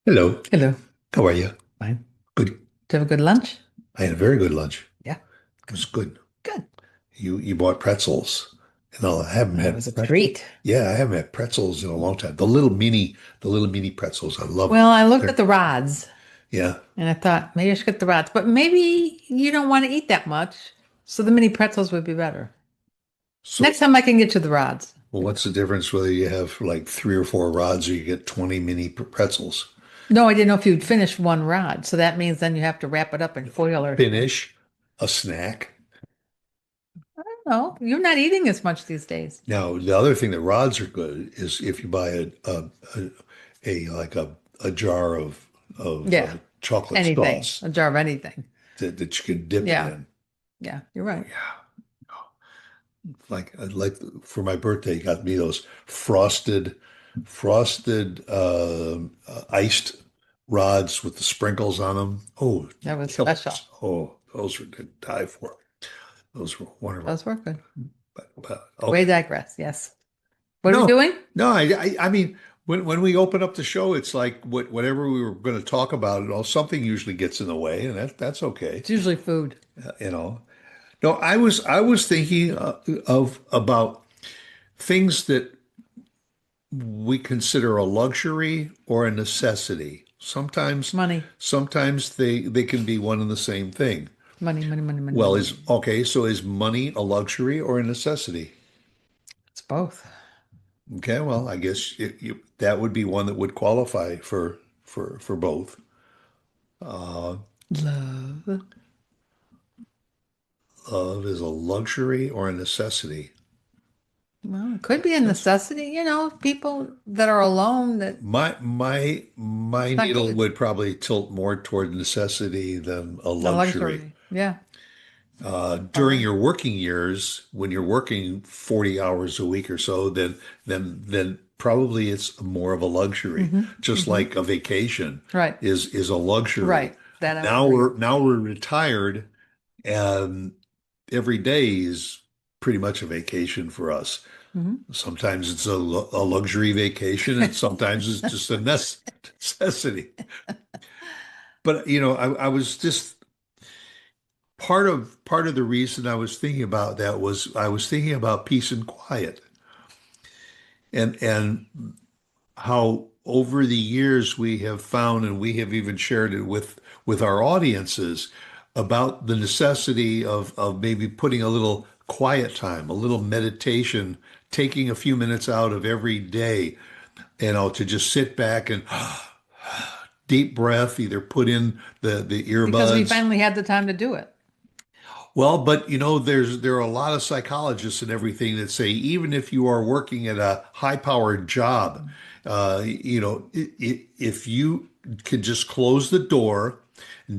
Hello. Hello. How are you? Fine. Good. Did you have a good lunch? I had a very good lunch. Yeah. It was good. Good. You bought pretzels, and I haven't That had was a pretzels. treat. Yeah, I haven't had pretzels in a long time. The little mini pretzels. I love. Well, I looked They're at the rods yeah. and I thought maybe I should get the rods, but maybe you don't want to eat that much. So the mini pretzels would be better. So, Next time I can get you the rods. well, what's the difference whether you have like three or four rods or you get 20 mini pretzels? No, I didn't know if you'd finish one rod. So that means then you have to wrap it up in foil or something. Finish a snack. No, you're not eating as much these days. Now, the other thing that rods are good is if you buy a jar of Yeah, chocolate anything, sauce a jar of anything. that you can dip it Yeah, in. yeah, you're Oh right. yeah. Like for my birthday, he got me those frosted iced rods with the sprinkles on them. Oh, That was special. killers. Oh, those were to die for. Those were wonderful. Those were good. But We okay. digress. Yes. What are we No, doing? no, I mean, when we open up the show, it's like whatever we were going to talk about, something usually gets in the way, and that's okay. It's usually food. You know. No, I was thinking of about things that we consider a luxury or a necessity. Money, Sometimes they can be one and the same thing. money, money, money, money, Well, money, is money. okay, so is money a luxury or a necessity? It's both. Okay, well, I guess that would be one that would qualify for both. Uh, Love. love is a luxury or a necessity. Well, it could be a That's necessity, people that are alone that my it's not needle good. would probably tilt more toward necessity than a A luxury. luxury. Yeah. During Probably. your working years, when you're working 40 hours a week or so, then probably it's more of a luxury. Mm-hmm. Just Mm-hmm. like a vacation Right. is a luxury. Right. That I would Now agree. we're retired, and every day is pretty much a vacation for us. Hmm. Sometimes it's a luxury vacation, and sometimes it's just a necessity. But I was just part of the reason I was thinking about that was I was thinking about peace and quiet and how over the years we have found and we have even shared it with our audiences about the necessity of maybe putting a little quiet time, a little meditation, taking a few minutes out of every day, to just sit back and deep breath, either put in the Because we earbuds. finally had the time to do it. Well, but there are a lot of psychologists and everything that say even if you are working at a high-powered job, if you could just close the door,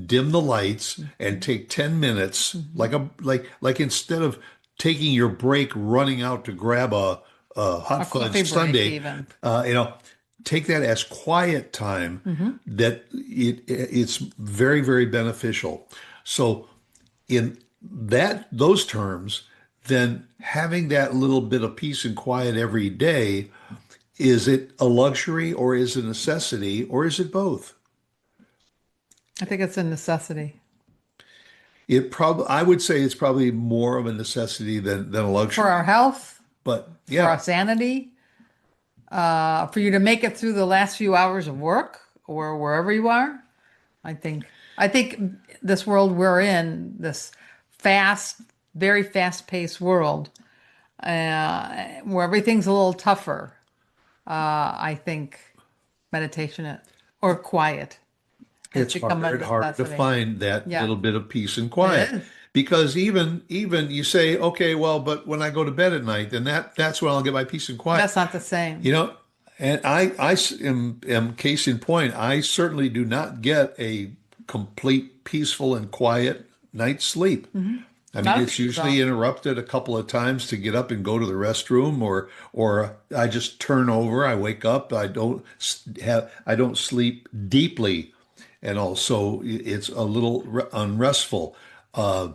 dim the lights, and take 10 minutes, Mm-hmm. like instead of taking your break running out to grab a hot A coffee fudge break, sundae, even. uh, you know, take that as quiet time. Hmm. That it's very, very beneficial. So in those terms, then having that little bit of peace and quiet every day, is it a luxury or is it a necessity or is it both? I think it's a necessity I would say it's probably more of a necessity than a for our luxury. health, But for yeah, our sanity, for you to make it through the last few hours of work or wherever you are. I think this world we're in, this fast, very fast-paced world, where everything's a little tougher. I think meditation or quiet has it's become a hard to necessity. find that Yeah, little bit of peace and it quiet. is. Because even you say, okay, well, but when I go to bed at night, then that's when I'll get my peace and quiet. That's not the You same. know, and am case in point, I certainly do not get a complete, peaceful, and quiet night's sleep. Hmm. I A mean, lot of it's people usually don't. interrupted a couple of times to get up and go to the restroom, or I just turn over. I wake up. I don't sleep deeply, and also it's a little unrestful. Uh,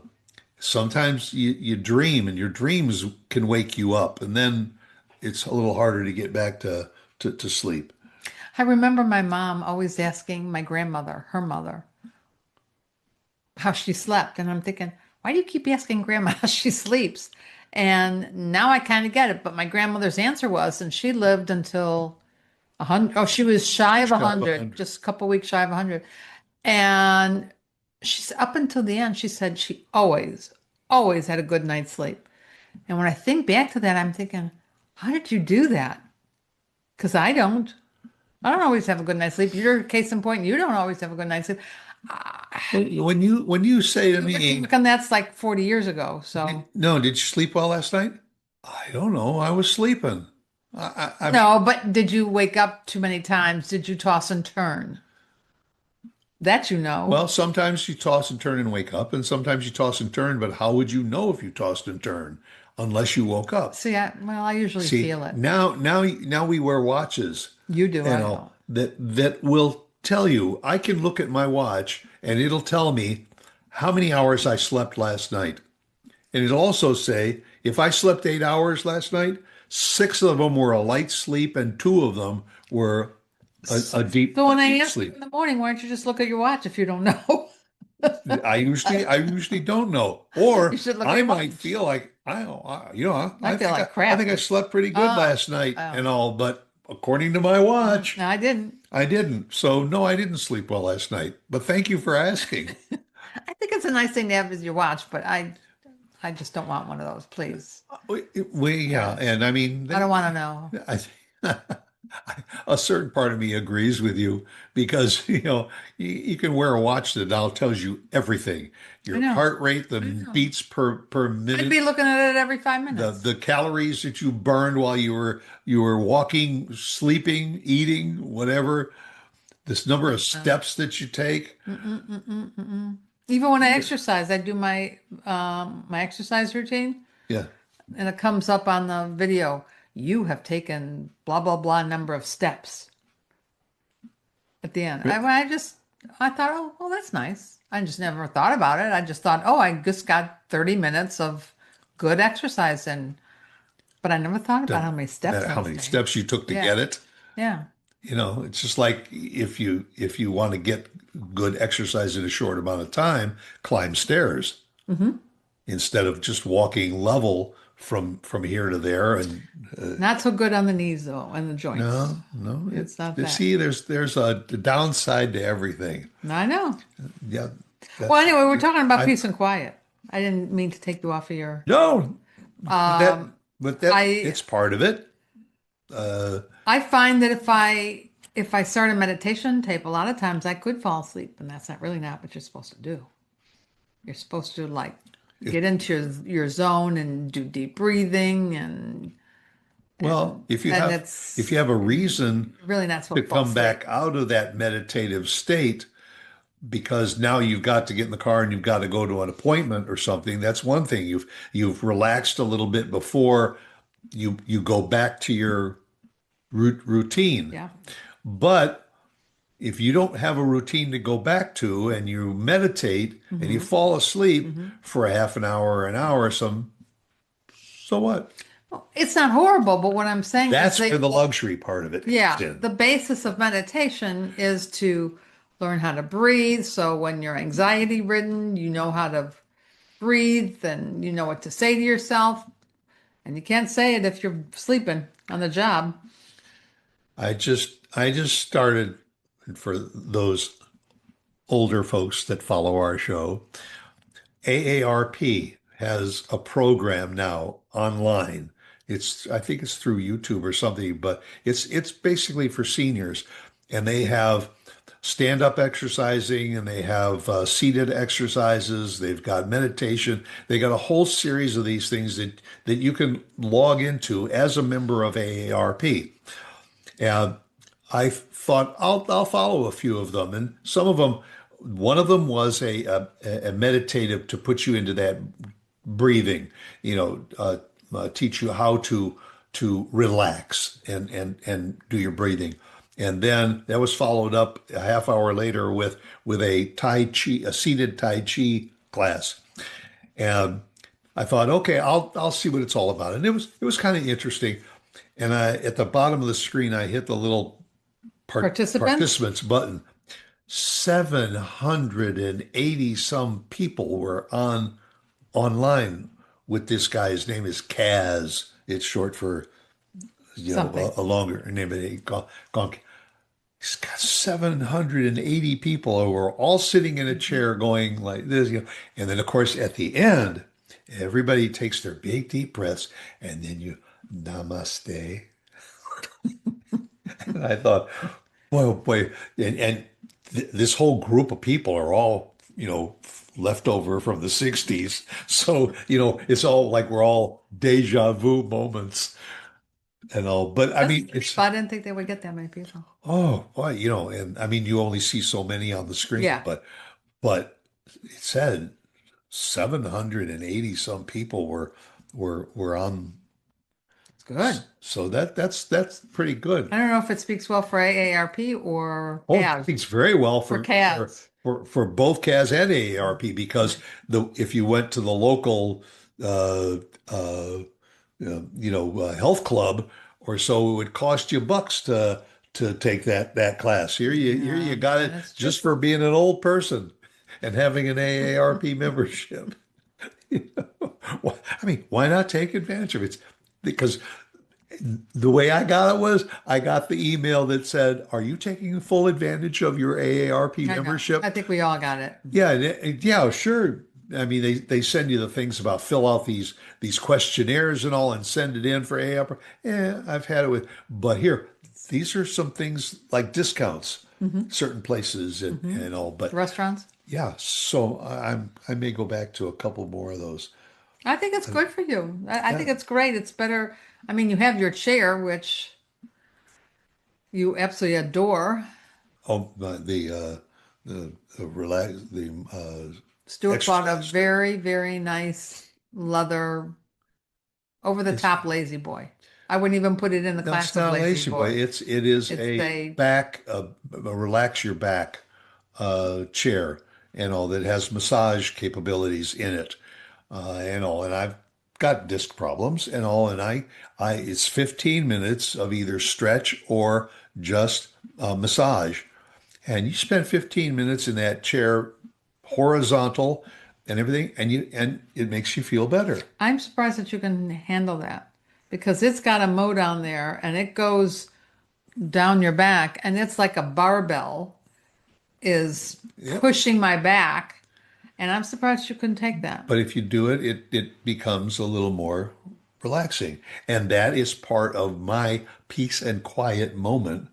Sometimes you dream, and your dreams can wake you up, and then it's a little harder to get back to sleep. I remember my mom always asking my grandmother, her mother, how she slept. And I'm thinking, why do you keep asking grandma how she sleeps? And now I kind of get it. But my grandmother's answer was, and she lived until 100. Oh, she was shy of Shove 100, 100. just a couple weeks shy of 100. And she's up until the end, she said she always had a good night's sleep. And when I think back to that, I'm thinking, how did you do that? Because I don't. I don't always have a good night's sleep. You're a case in point. You don't always have a good night's sleep. When you say to We're me, talking that's like 40 years ago. So no, did you sleep well last night? I don't know. I was sleeping. I mean, no, but did you wake up too many times? Did you toss and turn? That you know. well, sometimes you toss and turn and wake up, and sometimes you toss and turn, but how would you know if you tossed and turned unless you woke up? See, I usually See, feel it. now we wear watches, You do, you I know, don't. that will tell you. I can look at my watch and it'll tell me how many hours I slept last night. And it'll also say if I slept 8 hours last night, six of them were a light sleep and two of them were a So when I deep ask you sleep. in the morning, why don't you just look at your watch if you don't know? I usually don't know, You or should look at I your might watch. feel like I don't, I I feel think like I think crap. I slept pretty good Oh, last night oh. and all, but according to my watch, No, I didn't. I didn't. So no, I didn't sleep well last night. But thank you for asking. I think it's a nice thing to have as your watch, but I just don't want one of those, please. Yeah, Yes. and I mean, I don't want to know. I, a certain part of me agrees with you because you can wear a watch that now tells you everything, I your know. heart rate, the I know. beats per I'd minute, be looking at it every five the minutes. the calories that you burned while you were walking, sleeping, eating, whatever, this number of Uh, steps that you take. mm. Even when I exercise, I do my exercise routine, Yeah. and it comes up on the video. You have taken blah blah blah number of steps at the end. I thought, oh, well, that's nice. I just never thought about it. I just thought, oh, I just got 30 minutes of good exercise, and but I never thought about how Doesn't many steps matter I how was many taking. steps you took to Yeah, get it. yeah. It's just like if you want to get good exercise in a short amount of time, climb stairs Hmm. instead of just walking level from here to there. And Not so good on the knees though, and the joints. no, It's not you that. see, there's a downside to everything. I know. Yeah, Well, that's anyway, we're talking about I peace and quiet. I didn't mean to take you off of your. no that Um, but that I it's part of it. Uh, I find that if I start a meditation tape, a lot of times I could fall asleep, and that's not really not what you're supposed to do. You're supposed to like if, get into your zone and do deep breathing and well, and and if it's you have a reason you're really not to supposed to fall come asleep. back out of that meditative state because now you've got to get in the car and you've got to go to an appointment or something. That's one thing. You've relaxed a little bit before you go back to your routine. Yeah. But if you don't have a routine to go back to and you meditate and you Hmm. fall asleep Hmm. for a half an hour or an hour, so what? Well, it's not horrible, but what I'm saying is That's they where the luxury part of it comes yeah, in. the basis of meditation is to learn how to breathe. So when you're anxiety ridden, you know how to breathe and you know what to say to yourself. And you can't say it if you're sleeping on the job. I just started for those older folks that follow our show. AARP has a program now online. I think it's through YouTube or something, but it's basically for seniors, and they have stand-up exercising and they have seated exercises. They've got meditation. They got a whole series of these things that you can log into as a member of AARP. And I thought I'll follow a few of them, and some of them. One of them was a meditative to put you into that breathing, teach you how to relax and do your breathing. And then that was followed up a half hour later with a Tai Chi, a seated Tai Chi class. And I thought, okay, I'll see what it's all about. And it was kind of interesting. And at the bottom of the screen, I hit the little Participants? participants button. 780 some people were online with this guy. His name is Kaz. It's short for, Something. a longer name. He's got 780 people who are all sitting in a Mhm. chair going like this. And then, of course, at the end, everybody takes their big deep breaths and then you namaste. And I thought, boy, oh boy. And this whole group of people are all, left over from the 60s. So, it's all like we're all deja vu moments and all. But I That's mean, the it's, people. I didn't think they would get that many people. oh, boy, and I mean, you only see so many on the screen, Yeah, but it said 780 some people were on. it's good. So that's pretty good. I don't know if it speaks well for AARP or Oh, it CAS. speaks very well For for CAS. both CAS and AARP because Right. the if you went to the local uh, uh, health club or so, it would cost you bucks to take that class. Here you Yeah, got it that is true. just for being an old person and having an AARP membership. I mean, why not take advantage of it? Because the way I got it was I got the email that said, "Are you taking full advantage of your AARP I know. I membership?" think we all got it. Yeah, yeah, sure. I mean, they send you the things about fill out these questionnaires and all and send it in for AARP. Yeah, I've had it with, but here, these are some things like discounts, Hmm. certain places Hmm. and all. But Restaurants. yeah, so I may go back to a couple more of those. I think it's good for you. I Yeah. think it's great. It's better. I mean, you have your chair, which you absolutely adore. Oh, the relax the Stuart bought a exercise chair. very, very nice leather over the It's top lazy boy. I wouldn't even put it in the no, it's class of not a lazy lazy boy. boy. It is It's a a back a relax your back chair and all that has massage capabilities in it and all. And I've got disc problems and all. And I it's 15 minutes of either stretch or just massage. And you spend 15 minutes in that chair, horizontal and everything, and it makes you feel better. I'm surprised that you can handle that because it's got a mode on there and it goes down your back and it's like a barbell is Yep. pushing my back and I'm surprised you couldn't take that. But if you do it, it becomes a little more relaxing. And that is part of my peace and quiet moment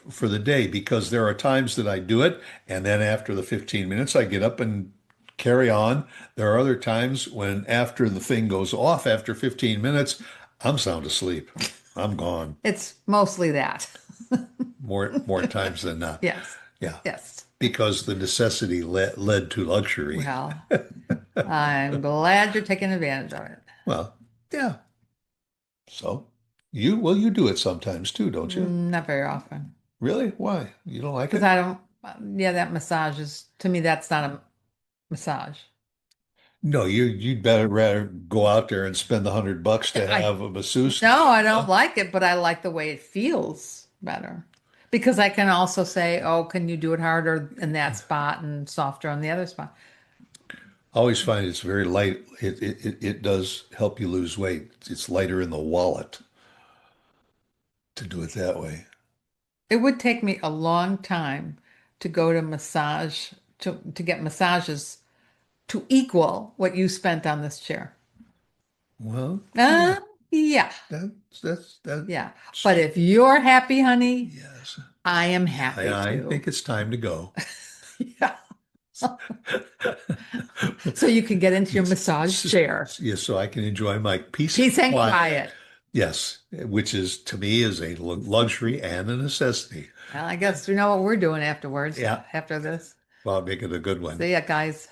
for the day because there are times that I do it, and then after the 15 minutes, I get up and carry on. There are other times when after the thing goes off after 15 minutes, I'm sound asleep. I'm gone It's mostly that. more times than not. Yes. Yeah, Yes. because the necessity led to luxury. Well, I'm glad you're taking advantage of it. Well, yeah. So you do it sometimes too, don't you? Not very often. Really? Why? You don't like Because it? I don't, yeah, that massage is, to me, that's not a massage. No, you'd better rather go out there and spend the $100 to I, have a masseuse. no, I don't Huh? like it, but I like the way it feels better. Because I can also say, oh, can you do it harder in that spot and softer on the other spot? I always find it's very light. It does help you lose weight. It's lighter in the wallet to do it that way. It would take me a long time to go to massage, to get massages to equal what you spent on this chair. Well, Uh, yeah, that's yeah. But if you're happy, honey, yes. I am Yeah, happy I too. think it's time to go. Yeah. So you can get into your massage chair. Yes, so I can enjoy my peace and Peace and quiet. quiet. Yes, which is to me is a luxury and a necessity. Well, I guess you know what we're doing afterwards, Yeah, after this. well, make it a good one. See ya, guys.